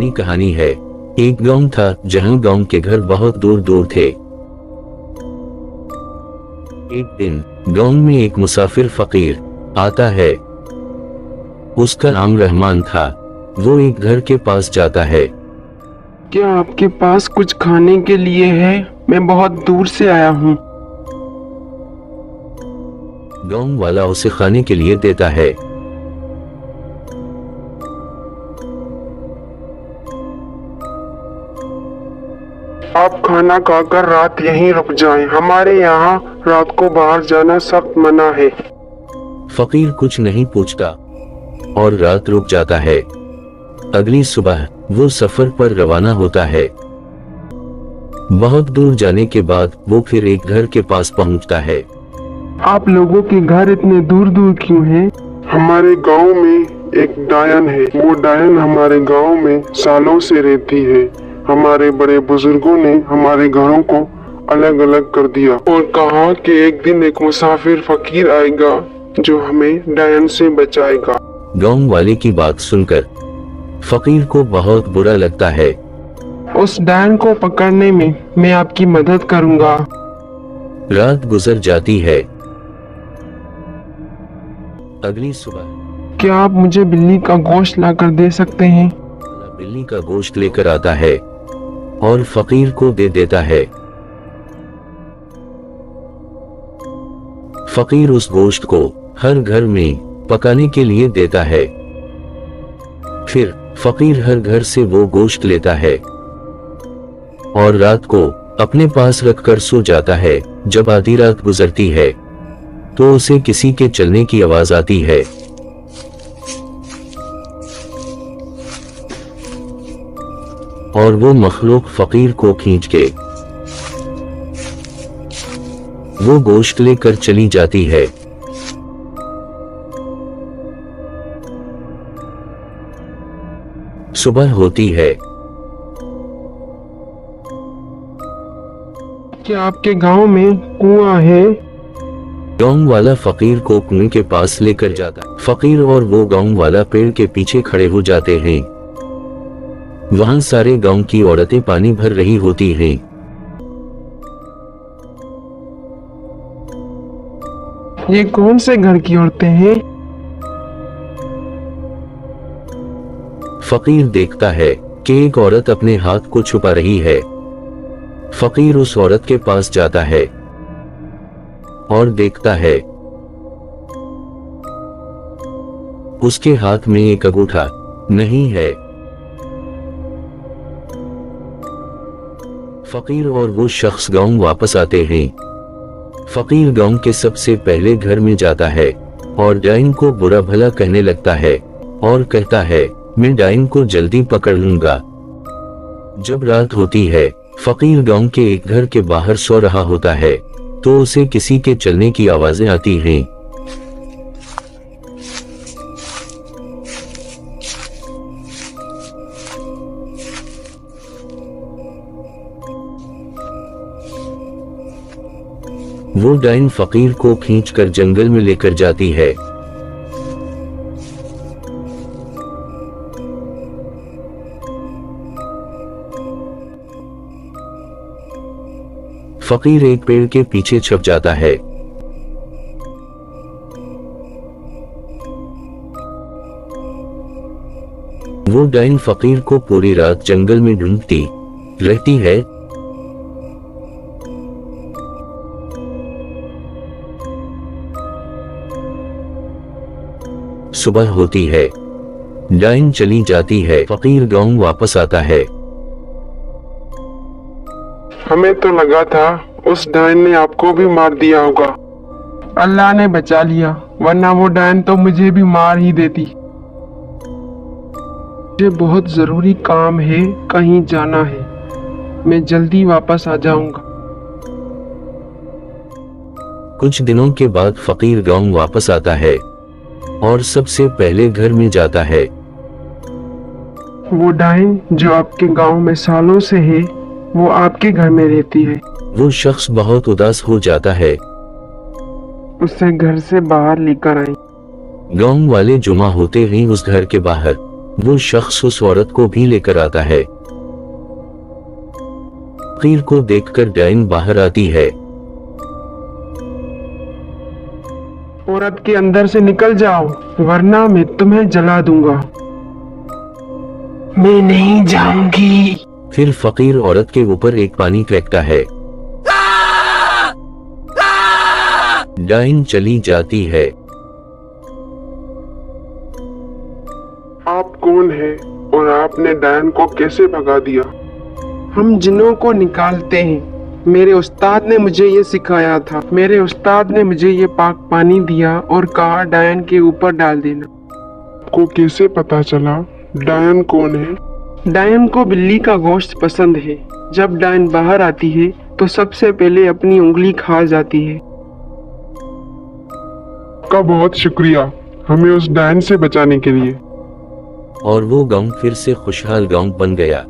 पुरानी कहानी है। एक गांव था जहां गांव के घर बहुत दूर दूर थे। एक दिन गांव में एक मुसाफिर फकीर आता है। उसका नाम रहमान था। वो एक घर के पास जाता है। क्या आपके पास कुछ खाने के लिए है? मैं बहुत दूर से आया हूँ। गांव वाला उसे खाने के लिए देता है। आप खाना खाकर रात यहीं रुक जाएं। हमारे यहाँ रात को बाहर जाना सख्त मना है। फकीर कुछ नहीं पूछता और रात रुक जाता है। अगली सुबह वो सफर पर रवाना होता है। बहुत दूर जाने के बाद वो फिर एक घर के पास पहुंचता है। आप लोगों के घर इतने दूर दूर क्यों हैं? हमारे गांव में एक डायन है। वो डायन हमारे गांव में सालों से रहती है। हमारे बड़े बुजुर्गों ने हमारे घरों को अलग अलग कर दिया और कहा कि एक दिन एक मुसाफिर फकीर आएगा जो हमें डायन से बचाएगा। गांव वाले की बात सुनकर फकीर को बहुत बुरा लगता है। उस डायन को पकड़ने में मैं आपकी मदद करूंगा। रात गुजर जाती है। अगली सुबह क्या आप मुझे बिल्ली का गोश्त लाकर दे सकते हैं? बिल्ली का गोश्त लेकर आता है और फकीर को दे देता है। फकीर उस गोश्त को हर घर में पकाने के लिए देता है। फिर फकीर हर घर से वो गोश्त लेता है और रात को अपने पास रखकर सो जाता है। जब आधी रात गुजरती है तो उसे किसी के चलने की आवाज आती है। और वो मखलूक फकीर को खींच के वो गोश्त लेकर चली जाती है। सुबह होती है। क्या आपके गांव में कुआं है? गांव वाला फकीर को कुएं के पास लेकर जाता है। फकीर और वो गांव वाला पेड़ के पीछे खड़े हो जाते हैं। वहां सारे गांव की औरतें पानी भर रही होती हैं। ये कौन से घर की औरतें हैं? फकीर देखता है कि एक औरत अपने हाथ को छुपा रही है। फकीर उस औरत के पास जाता है और देखता है उसके हाथ में एक अंगूठा नहीं है। फकीर और वो शख्स गांव वापस आते हैं। फकीर गांव के सबसे पहले घर में जाता है और डाइन को बुरा भला कहने लगता है और कहता है, मैं डाइन को जल्दी पकड़ लूंगा। जब रात होती है, फकीर गांव के एक घर के बाहर सो रहा होता है तो उसे किसी के चलने की आवाजें आती हैं। वो डाइन फकीर को खींचकर जंगल में लेकर जाती है। फकीर एक पेड़ के पीछे छुप जाता है। वो डाइन फकीर को पूरी रात जंगल में ढूंढती रहती है। सुबह होती है। डाइन चली जाती है। फकीर गांव वापस आता है। हमें तो लगा था उस डायन ने आपको भी मार दिया होगा। अल्लाह ने बचा लिया, वरना वो डायन तो मुझे भी मार ही देती। मुझे बहुत जरूरी काम है, कहीं जाना है। मैं जल्दी वापस आ जाऊंगा। कुछ दिनों के बाद फकीर गांव वापस आता है और सबसे पहले घर में जाता है। वो डायन जो आपके गांव में सालों से है, वो आपके घर में रहती है। वो शख्स बहुत उदास हो जाता है। उसे घर से बाहर लेकर आई। गांव वाले जुमा होते ही उस घर के बाहर वो शख्स उस औरत को भी लेकर आता है। फकीर को देखकर डायन बाहर आती है। औरत के अंदर से निकल जाओ, वरना मैं तुम्हें जला दूंगा। मैं नहीं जाऊंगी। फिर फकीर औरत के ऊपर एक पानी फेंकता है। डायन चली जाती है। आप कौन हैं और आपने डायन को कैसे भगा दिया? हम जिन्नों को निकालते हैं। मेरे उस्ताद ने मुझे ये सिखाया था। मेरे उस्ताद ने मुझे ये पाक पानी दिया और कहा डायन के ऊपर डाल देना। आपको कैसे पता चला डायन कौन है? डायन को बिल्ली का गोश्त पसंद है। जब डायन बाहर आती है तो सबसे पहले अपनी उंगली खा जाती है। आपका बहुत शुक्रिया हमें उस डायन से बचाने के लिए। और वो गांव फिर से खुशहाल गांव बन गया।